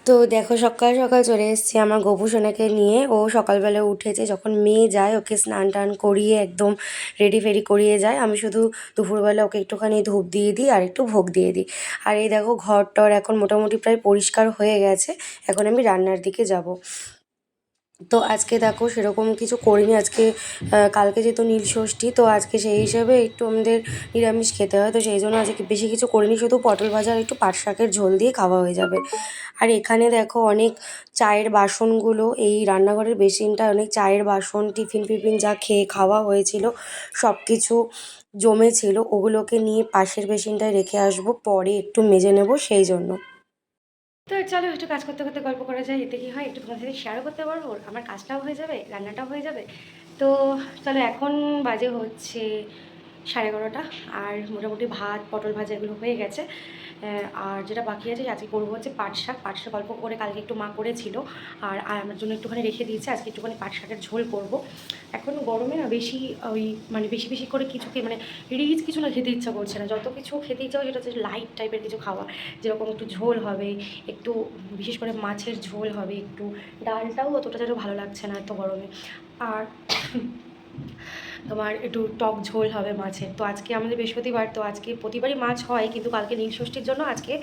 তো দেখো সকাল সকাল চলে এসেছি আমার গপু সোনাকে নিয়ে। ও সকালবেলা উঠেছে, যখন মেয়ে যায় ওকে স্নান টান করিয়ে একদম রেডি ফেডি করিয়ে যায়। আমি শুধু দুপুরবেলা ওকে একটুখানি ধূপ দিয়ে দিই আর একটু ভোগ দিয়ে দিই। আর এই দেখো ঘর টর এখন মোটামুটি প্রায় পরিষ্কার হয়ে গেছে। এখন আমি রান্নার দিকে যাব। তো আজকে দেখো সেরকম কিছু করিনি আজকে। কালকে যেহেতু নীলষষ্ঠী, তো আজকে সেই হিসাবে একটু আমাদের নিরামিষ খেতে হয়, তো সেই জন্য আজকে বেশি কিছু করিনি, শুধু পটল ভাজা আর একটু পাট শাকের ঝোল দিয়ে খাওয়া হয়ে যাবে। আর এখানে দেখো অনেক চায়ের বাসনগুলো, এই রান্নাঘরের বেসিনটা অনেক চায়ের বাসন, টিফিন ফিফিন যা খেয়ে খাওয়া হয়েছিল সব কিছু জমেছিল, ওগুলোকে নিয়ে পাশের বেসিনটায় রেখে আসবো, পরে একটু মেজে নেব সেই জন্য। তো চলো একটু কাজ করতে করতে গল্প করা যায়, এতে কি হয় একটু তোমার সাথে শেয়ারও করতে পারবো, আমার কাজটাও হয়ে যাবে রান্নাটাও হয়ে যাবে। তো চলো এখন বাজে হচ্ছে 11:30, আর মোটামুটি ভাত পটল ভাজা এগুলো হয়ে গেছে। আর যেটা বাকি আছে আজকে করবো হচ্ছে পাট শাক অল্প করে কালকে একটু মা করেছিল, আর আমার জন্য একটুখানি রেখে দিয়েছে, আজকে একটুখানি পাট শাকের ঝোল করবো। এখন গরমে না বেশি ওই মানে বেশি বেশি করে কিছুকে মানে রিচ কিছু না খেতে ইচ্ছা করছে না, যত কিছু খেতে ইচ্ছা করছে সেটা হচ্ছে লাইট টাইপের কিছু খাওয়া, যেরকম একটু ঝোল হবে, একটু বিশেষ করে মাছের ঝোল হবে, একটু ডালটাও অতটা যেন ভালো লাগছে না এত গরমে। আর তোমার একটু টক ঝোল হবে মাছের। তো আজকে আমাদের বৃহস্পতিবার, তো আজকে প্রতিবারই মাছ হয়, কিন্তু কালকে নীলষষ্ঠীর জন্য আজকে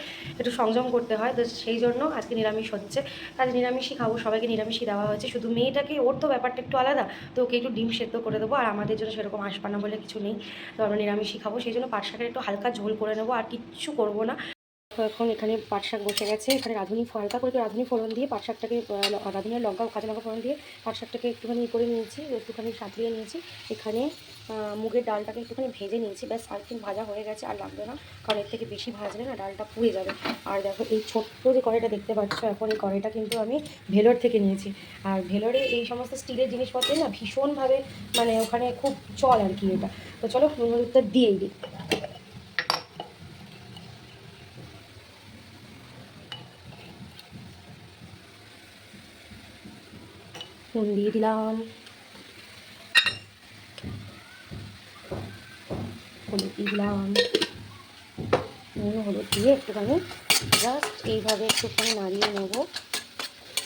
একটু সংযম করতে হয়, তো সেই জন্য আজকে নিরামিষ হচ্ছে। আজ নিরামিষই খাবো, সবাইকে নিরামিষই দেওয়া হয়েছে, শুধু মেয়েটাকে ওর তো ব্যাপারটা একটু আলাদা, তো ওকে একটু ডিম সেদ্ধ করে দেবো, আর আমাদের জন্য সেরকম আশপানা বলে কিছু নেই, তো আমরা নিরামিষই খাবো, সেই জন্য পাট শাকের একটু হালকা ঝোল করে নেবো, আর কিচ্ছু করবো না। তো এখন এখানে পাট শাক বসে গেছে, এখানে রাঁধুনি হালকা করে রাঁধুনি ফোড়ন দিয়ে পাট শাকটাকে, রাঁধুনির লঙ্কা কাঁচা লঙ্কা ফোড়ন দিয়ে পাট শাকটাকে একটুখানি করে নিয়েছি, একটুখানি সাঁতলিয়ে নিয়েছি। এখানে মুগের ডালটাকে একটুখানি ভেজে নিয়েছি, ব্যাস আরেকদিন ভাজা হয়ে গেছে, আর লাগবে না, কারণ এর থেকে বেশি ভাজলে না ডালটা পুড়ে যাবে। আর দেখো এই ছোট্ট যে কড়াইটা দেখতে পাচ্ছ, এখন এই কড়াইটা কিন্তু আমি ভেলোর থেকে নিয়েছি, আর ভেলোরে এই সমস্ত স্টিলের জিনিসপত্রে না ভীষণভাবে মানে ওখানে খুব চল আর কি এটা। তো চলো নুন হলুদটা দিয়েই দিই। নুন দিয়ে দিলাম, হলুদ দিলাম, নুন হলুদ দিয়ে একটুখানি জাস্ট এইভাবে একটুখানি নাড়িয়ে নেবো।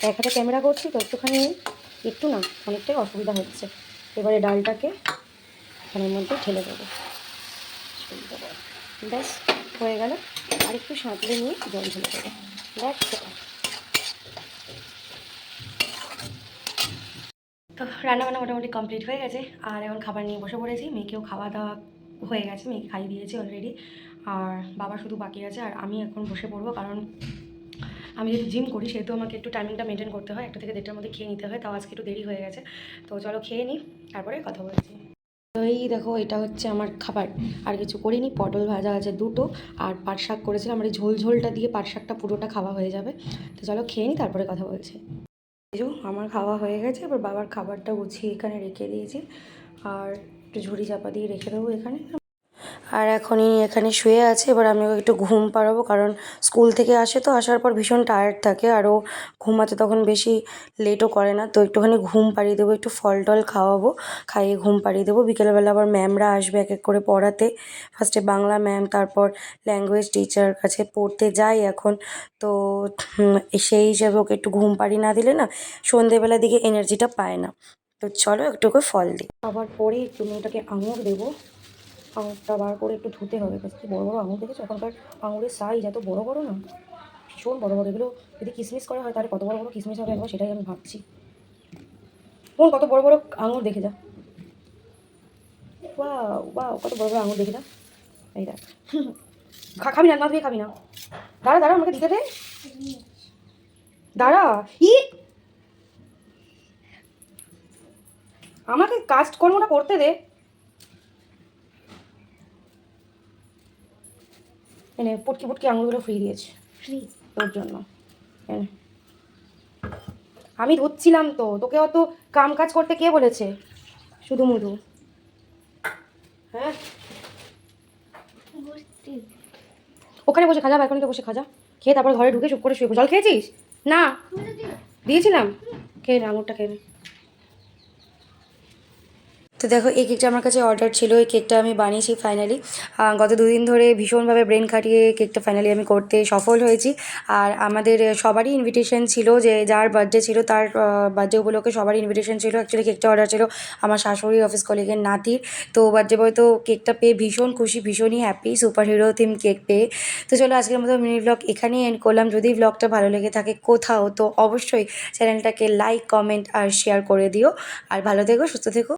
এক হাতে ক্যামেরা করছি তো একটুখানি একটু না অনেকটাই অসুবিধা হচ্ছে। এবারে ডালটাকে এখানের মধ্যে ঢেলে দেবো, ব্যাস হয়ে গেল। আর একটু সাঁতলে নিয়ে জল ঢেলে দেবো, ব্যাস। তো রান্নাবান্না মোটামুটি কমপ্লিট হয়ে গেছে, আর এখন খাবার নিয়ে বসে পড়েছি, মেয়েকেও খাওয়া দাওয়া হয়ে গেছে, মেয়েকে খাইয়ে দিয়েছি অলরেডি, আর বাবা শুধু বাকি আছে। আর আমি এখন বসে পড়বো, কারণ আমি যেহেতু জিম করি সেহেতু আমাকে একটু টাইমিংটা মেনটেন করতে হয়, 1টা থেকে 1:30টার মধ্যে খেয়ে নিতে হয়, তাও আজকে একটু দেরি হয়ে গেছে। তো চলো খেয়ে নিই, তারপরে কথা বলছি। তো এই দেখো এটা হচ্ছে আমার খাবার, আর কিছু করিনি, পটল ভাজা আছে দুটো, আর পাট শাক করেছিলাম, আর এই ঝোল ঝোলটা দিয়ে পাট শাকটা পুরোটা খাওয়া হয়ে যাবে। তো চলো খেয়ে নিই, তারপরে কথা বলছি। এই যে আমার খাওয়া হয়ে গেছে, এবার বাবার খাবারটা গুছিয়ে এখানে রেখে দিয়েছি, আর একটু ঝুড়ি চাপা দিয়ে রেখে দেবো এখানে। আর এখনই এখানে শুয়ে আছে, এবার আমি ওকে একটু ঘুম পাড়াবো, কারণ স্কুল থেকে আসে তো আসার পর ভীষণ টায়ার্ড থাকে, আর ও ঘুমাতে তখন বেশি লেটও করে না, তো একটুখানি ঘুম পাড়িয়ে দেবো, একটু ফল টল খাওয়াবো, খাইয়ে ঘুম পাড়িয়ে দেবো। বিকেলবেলা আবার ম্যামরা আসবে এক এক করে পড়াতে, ফার্স্টে বাংলা ম্যাম, তারপর ল্যাঙ্গুয়েজ টিচার কাছে পড়তে যাই এখন। তো সেই হিসাবে ওকে একটু ঘুম পাড়িয়ে না দিলে না সন্ধেবেলার দিকে এনার্জিটা পায় না। তো চলো একটু করে ফল দিই, আবার পরে একটু মেয়েটাকে আঙুর দেবো, আঙুরটা বার করে একটু ধুতে হবে, কি বড় বড় আঙুর দেখেছো, এখনকার আঙুরের সাইজ এত বড় বড় না, ভীষণ বড় বড়, এগুলো যদি কিসমিস করা হয় তাহলে কত বড় বড় কিসমিস হবে একবার সেটাই আমি ভাবছি। কোন কত বড় বড় আঙুর দেখে যা, ওয়াও ওয়াও, কত বড় বড় আঙুর দেখে যা, এই দেখ। খাবি না, না দিয়ে খাবি না, দাঁড়া দাঁড়া আমাকে দিতে দে, দাঁড়া, ই আমাকে কাজ কর্মটা করতে দে। এনে পুটকি পুটকি আঙুরগুলো ফ্রি দিয়েছে, ফ্রি তোর জন্য। এনে আমি ধুচ্ছিলাম তো, তোকে অত কাম কাজ করতে কে বলেছে, শুধু মুধু। হ্যাঁ ওখানে বসে খাজা, ব্যালকনিতে বসে খাজা, খেয়ে তারপর ঘরে ঢুকে চুপ করে শুয়ে। জল খেয়েছিস না? দিয়েছিলাম, খেয়ে নে আঙুরটা খেয়ে নে। তো দেখো এই কেকটা আমার কাছে অর্ডার ছিল, এই কেকটা আমি বানিয়েছি ফাইনালি। গত দুদিন ধরে ভীষণভাবে ব্রেন খাটিয়ে কেকটা ফাইনালি আমি করতে সফল হয়েছি। আর আমাদের সবারই ইনভিটেশন ছিল, যে যার বার্থডে ছিল তার বার্থডে উপলক্ষে সবারই ইনভিটেশন ছিল। অ্যাকচুয়ালি কেকটা অর্ডার ছিল আমার শাশুড়ি অফিস কলিগের নাতির। তো বার্থডে বয় তো কেকটা পেয়ে ভীষণ খুশি, ভীষণই happy super hero theme cake পেয়ে। তো চলো আজকের মতো মিনি ব্লগ এখানেই এন্ড করলাম। যদি ব্লগটা ভালো লেগে থাকে কোথাও, তো অবশ্যই চ্যানেলটাকে লাইক, কমেন্ট আর শেয়ার করে দিও। আর ভালো থেকো, সুস্থ থেকো।